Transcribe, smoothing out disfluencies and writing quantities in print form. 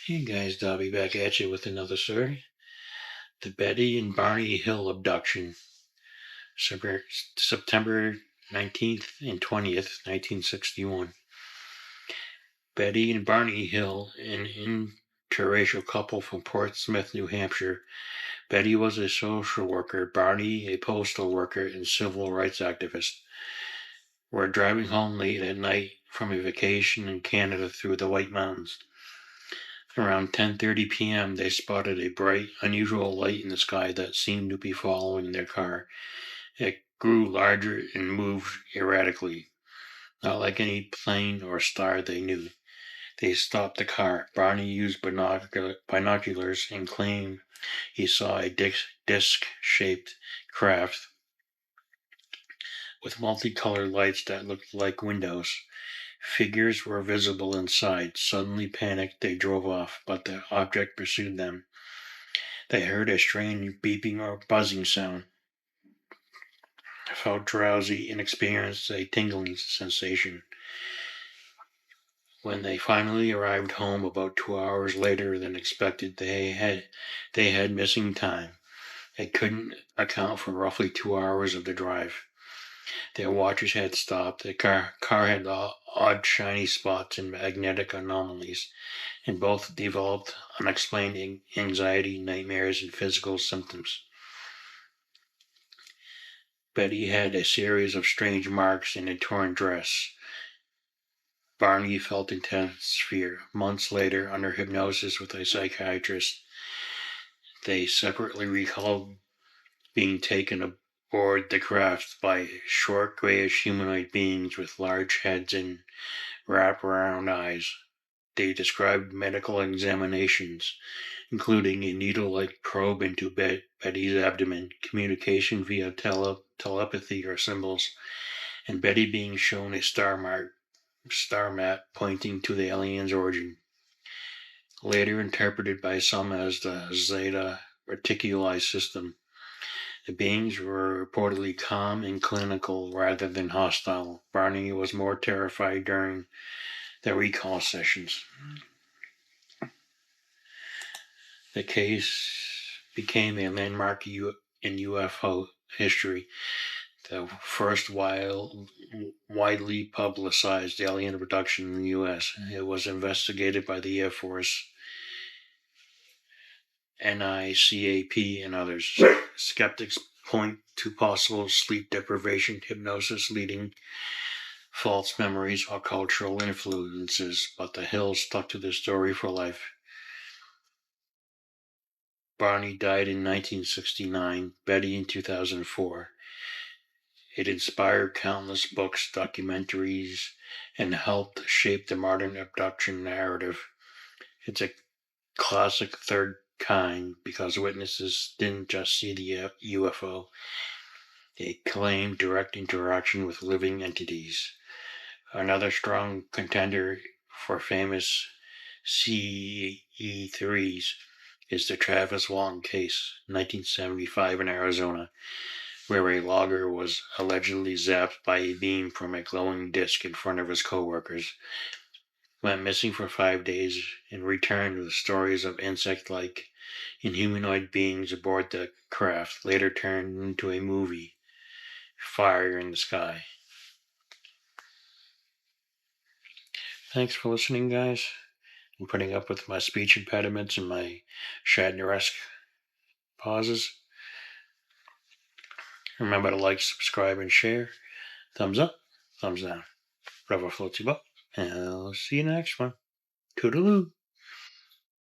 Hey guys, Dobby back at you with another story. The Betty and Barney Hill abduction, September 19th and 20th, 1961. Betty and Barney Hill, an interracial couple from Portsmouth, New Hampshire. Betty was a social worker, Barney a postal worker and civil rights activist, were driving home late at night from a vacation in Canada through the White Mountains. Around 10:30 p.m., they spotted a bright, unusual light in the sky that seemed to be following their car. It grew larger and moved erratically, not like any plane or star they knew. They stopped the car. Barney used binoculars and claimed he saw a disc-shaped craft with multicolored lights that looked like windows. Figures were visible inside. Suddenly panicked, they drove off, but the object pursued them. They heard a strange beeping or buzzing sound, felt drowsy, and experienced a tingling sensation. When they finally arrived home about 2 hours later than expected, they had missing time. They couldn't account for roughly 2 hours of the drive. Their watches had stopped. The car had odd shiny spots and magnetic anomalies, and both developed unexplained anxiety, nightmares, and physical symptoms. Betty had a series of strange marks in a torn dress. Barney felt intense fear. Months later, under hypnosis with a psychiatrist, they separately recalled being taken aboard the craft by short, grayish humanoid beings with large heads and wraparound eyes. They described medical examinations, including a needle-like probe into Betty's abdomen, communication via telepathy or symbols, and Betty being shown a star map pointing to the alien's origin, later interpreted by some as the Zeta Reticuli system. The beings were reportedly calm and clinical rather than hostile. Barney was more terrified during the recall sessions. The case became a landmark in UFO history, the first widely publicized alien abduction in the U.S. It was investigated by the Air Force, NICAP, and others. Skeptics point to possible sleep deprivation, hypnosis leading false memories, or cultural influences, but the Hills stuck to the story for life. Barney died in 1969, Betty in 2004. It inspired countless books, documentaries, and helped shape the modern abduction narrative. It's a classic third kind because witnesses didn't just see the UFO, they claimed direct interaction with living entities. Another strong contender for famous CE3s is the Travis Walton case, 1975 in Arizona, where a logger was allegedly zapped by a beam from a glowing disc in front of his coworkers, went missing for 5 days, and returned with stories of insect-like and humanoid beings aboard the craft, later turned into a movie, Fire in the Sky. Thanks for listening, guys, and putting up with my speech impediments and my Shatner-esque pauses. Remember to like, subscribe, and share. Thumbs up, thumbs down. Whatever floats your boat. And I'll see you in the next one. Toodaloo.